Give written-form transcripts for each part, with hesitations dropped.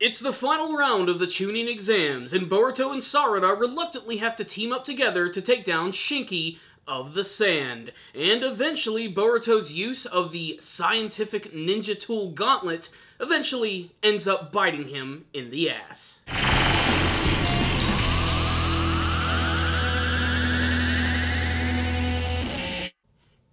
It's the final round of the Chunin exams, and Boruto and Sarada reluctantly have to team up together to take down Shinki of the Sand. And eventually, Boruto's use of the scientific ninja tool gauntlet eventually ends up biting him in the ass.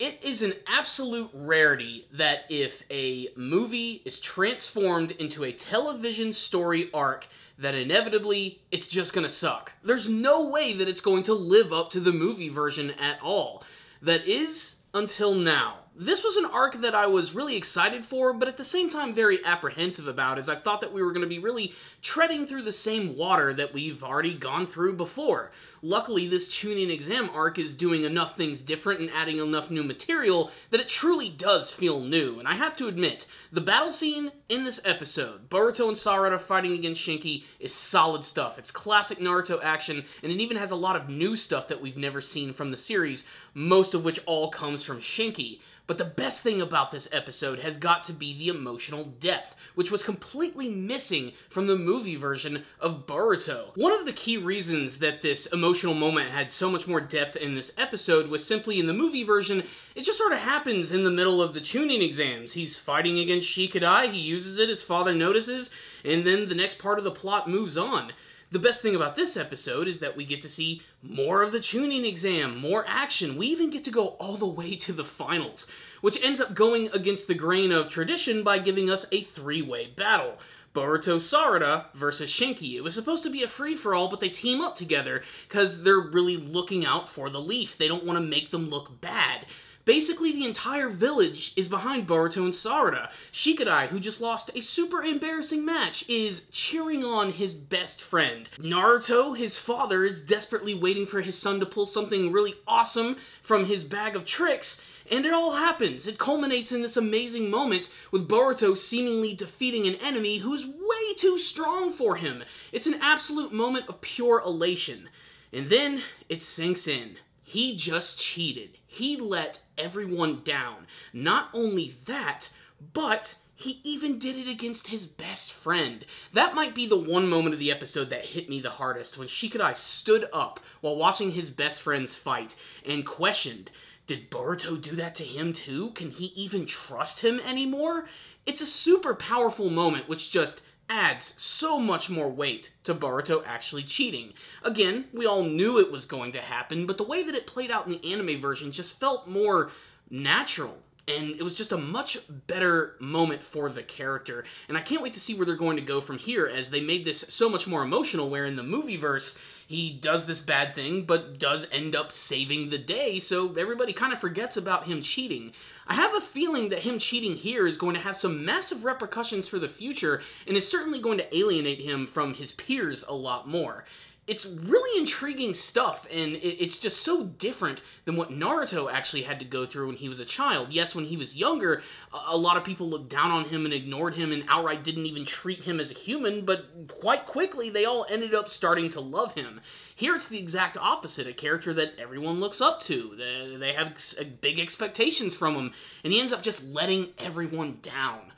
It is an absolute rarity that if a movie is transformed into a television story arc, that inevitably it's just gonna suck. There's no way that it's going to live up to the movie version at all. That is, until now. This was an arc that I was really excited for, but at the same time very apprehensive about, as I thought that we were going to be really treading through the same water that we've already gone through before. Luckily, this Chunin exam arc is doing enough things different and adding enough new material that it truly does feel new. And I have to admit, the battle scene in this episode, Boruto and Sarada fighting against Shinki, is solid stuff. It's classic Naruto action, and it even has a lot of new stuff that we've never seen from the series, most of which all comes from Shinki. But the best thing about this episode has got to be the emotional depth, which was completely missing from the movie version of Boruto. One of the key reasons that this emotional moment had so much more depth in this episode was simply in the movie version, it just sort of happens in the middle of the Chunin exams. He's fighting against Shikadai, he uses it, his father notices, and then the next part of the plot moves on. The best thing about this episode is that we get to see more of the Chunin exam, more action. We even get to go all the way to the finals, which ends up going against the grain of tradition by giving us a three-way battle. Boruto Sarada versus Shinki. It was supposed to be a free-for-all, but they team up together because they're really looking out for the Leaf. They don't want to make them look bad. Basically, the entire village is behind Boruto and Sarada. Shikadai, who just lost a super embarrassing match, is cheering on his best friend. Naruto, his father, is desperately waiting for his son to pull something really awesome from his bag of tricks, and it all happens. It culminates in this amazing moment with Boruto seemingly defeating an enemy who's way too strong for him. It's an absolute moment of pure elation. And then it sinks in. He just cheated. He let everyone down. Not only that, but he even did it against his best friend. That might be the one moment of the episode that hit me the hardest, when Shikadai stood up while watching his best friends fight and questioned, did Boruto do that to him too? Can he even trust him anymore? It's a super powerful moment which just adds so much more weight to Boruto actually cheating. Again, we all knew it was going to happen, but the way that it played out in the anime version just felt more natural, and it was just a much better moment for the character. And I can't wait to see where they're going to go from here, as they made this so much more emotional, where in the movieverse, he does this bad thing, but does end up saving the day, so everybody kind of forgets about him cheating. I have a feeling that him cheating here is going to have some massive repercussions for the future, and is certainly going to alienate him from his peers a lot more. It's really intriguing stuff, and it's just so different than what Naruto actually had to go through when he was a child. Yes, when he was younger, a lot of people looked down on him and ignored him and outright didn't even treat him as a human, but quite quickly they all ended up starting to love him. Here it's the exact opposite, a character that everyone looks up to. They have big expectations from him, and he ends up just letting everyone down.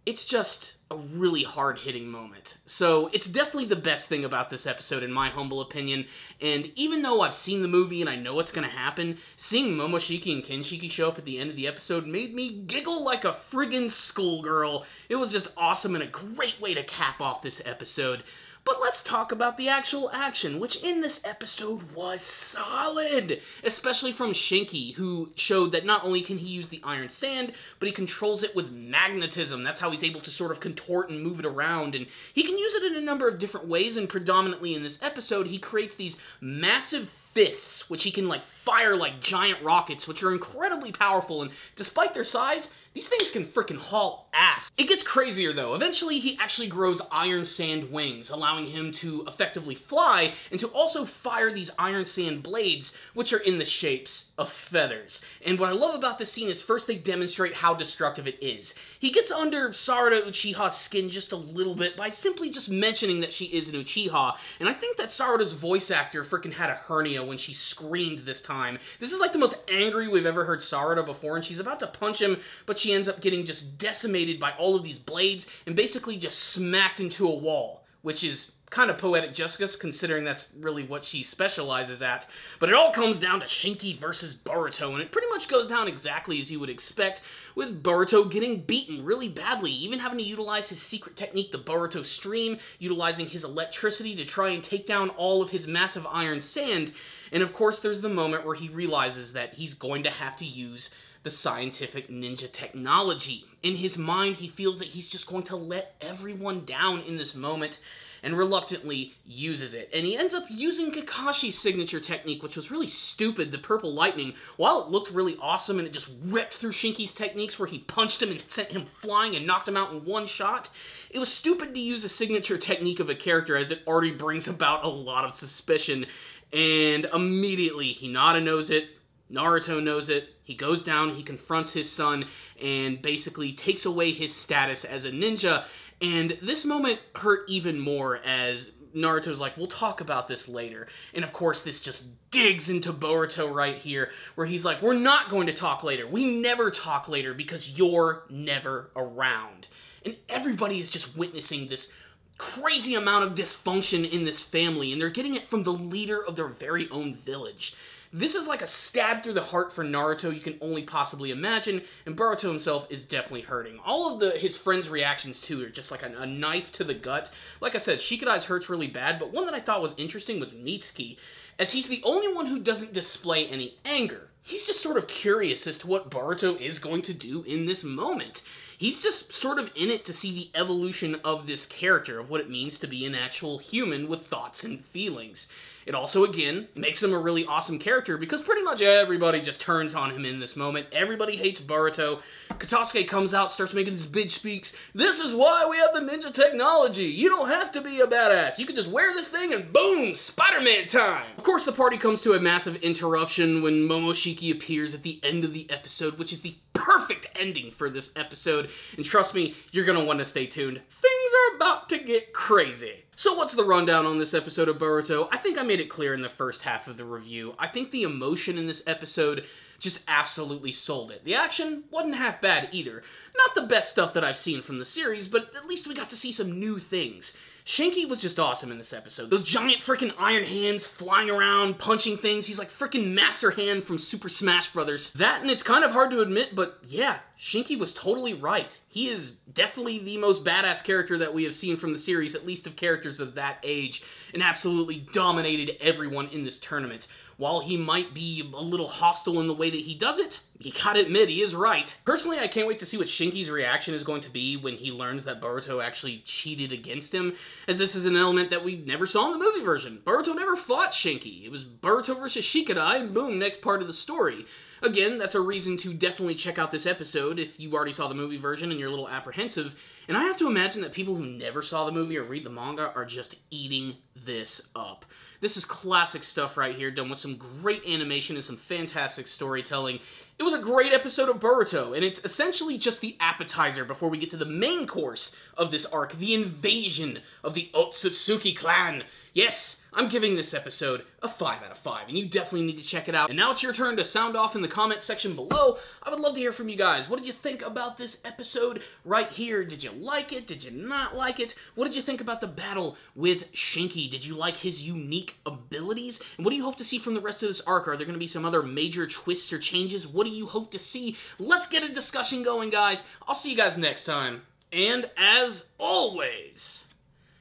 It's just a really hard-hitting moment. So it's definitely the best thing about this episode, in my humble opinion, and even though I've seen the movie and I know what's going to happen, seeing Momoshiki and Kinshiki show up at the end of the episode made me giggle like a friggin' schoolgirl. It was just awesome and a great way to cap off this episode. But let's talk about the actual action, which in this episode was solid! Especially from Shinki, who showed that not only can he use the iron sand, but he controls it with magnetism. That's how he's able to sort of contort and move it around, and he can use it in a number of different ways, and predominantly in this episode, he creates these massive fists, which he can like fire like giant rockets, which are incredibly powerful, and despite their size, these things can frickin' haul ass. It gets crazier though. Eventually he actually grows iron sand wings, allowing him to effectively fly and to also fire these iron sand blades, which are in the shapes of feathers. And what I love about this scene is first they demonstrate how destructive it is. He gets under Sarada Uchiha's skin just a little bit by simply just mentioning that she is an Uchiha, and I think that Sarada's voice actor frickin' had a hernia when she screamed this time. This is like the most angry we've ever heard Sarada before, and she's about to punch him, but she ends up getting just decimated by all of these blades and basically just smacked into a wall, which is kind of poetic justice considering that's really what she specializes at. But it all comes down to Shinki versus Boruto, and it pretty much goes down exactly as you would expect, with Boruto getting beaten really badly, even having to utilize his secret technique, the Boruto Stream, utilizing his electricity to try and take down all of his massive iron sand. And of course there's the moment where he realizes that he's going to have to use the scientific ninja technology. In his mind, he feels that he's just going to let everyone down in this moment, and reluctantly uses it. And he ends up using Kakashi's signature technique, which was really stupid, the purple lightning. While it looked really awesome and it just ripped through Shinki's techniques where he punched him and sent him flying and knocked him out in one shot, it was stupid to use a signature technique of a character as it already brings about a lot of suspicion. And immediately, Hinata knows it, Naruto knows it, he goes down, he confronts his son, and basically takes away his status as a ninja. And this moment hurt even more as Naruto's like, we'll talk about this later. And of course, this just digs into Boruto right here, where he's like, we're not going to talk later. We never talk later because you're never around. And everybody is just witnessing this crazy amount of dysfunction in this family, and they're getting it from the leader of their very own village. This is like a stab through the heart for Naruto you can only possibly imagine, and Boruto himself is definitely hurting. All of his friends' reactions, too, are just like a knife to the gut. Like I said, Shikadai's hurts really bad, but one that I thought was interesting was Mitsuki, as he's the only one who doesn't display any anger. He's just sort of curious as to what Boruto is going to do in this moment. He's just sort of in it to see the evolution of this character, of what it means to be an actual human with thoughts and feelings. It also, again, makes him a really awesome character because pretty much everybody just turns on him in this moment. Everybody hates Boruto. Katasuke comes out, starts making his bitch speaks. This is why we have the ninja technology. You don't have to be a badass. You can just wear this thing and boom, Spider-Man time. Of course, the party comes to a massive interruption when Momoshiki appears at the end of the episode, which is the perfect ending for this episode. And trust me, you're going to want to stay tuned. Things are about to get crazy. So what's the rundown on this episode of Boruto? I think I made it clear in the first half of the review. I think the emotion in this episode just absolutely sold it. The action wasn't half bad either. Not the best stuff that I've seen from the series, but at least we got to see some new things. Shinki was just awesome in this episode. Those giant freaking iron hands flying around, punching things. He's like freaking Master Hand from Super Smash Brothers. That, and it's kind of hard to admit, but yeah, Shinki was totally right. He is definitely the most badass character that we have seen from the series, at least of characters of that age, and absolutely dominated everyone in this tournament. While he might be a little hostile in the way that he does it, you gotta admit, he is right. Personally, I can't wait to see what Shinki's reaction is going to be when he learns that Boruto actually cheated against him, as this is an element that we never saw in the movie version. Boruto never fought Shinki. It was Boruto versus Shikadai, and boom, next part of the story. Again, that's a reason to definitely check out this episode if you already saw the movie version and you're a little apprehensive. And I have to imagine that people who never saw the movie or read the manga are just eating this up. This is classic stuff right here, done with some great animation and some fantastic storytelling. It was a great episode of Boruto, and it's essentially just the appetizer before we get to the main course of this arc, the invasion of the Otsutsuki clan. Yes, I'm giving this episode a 5 out of 5, and you definitely need to check it out. And now it's your turn to sound off in the comment section below. I would love to hear from you guys. What did you think about this episode right here? Did you like it? Did you not like it? What did you think about the battle with Shinki? Did you like his unique abilities? And what do you hope to see from the rest of this arc? Are there going to be some other major twists or changes? What do you hope to see? Let's get a discussion going, guys. I'll see you guys next time. And as always,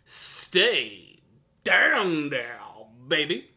stay down there, baby.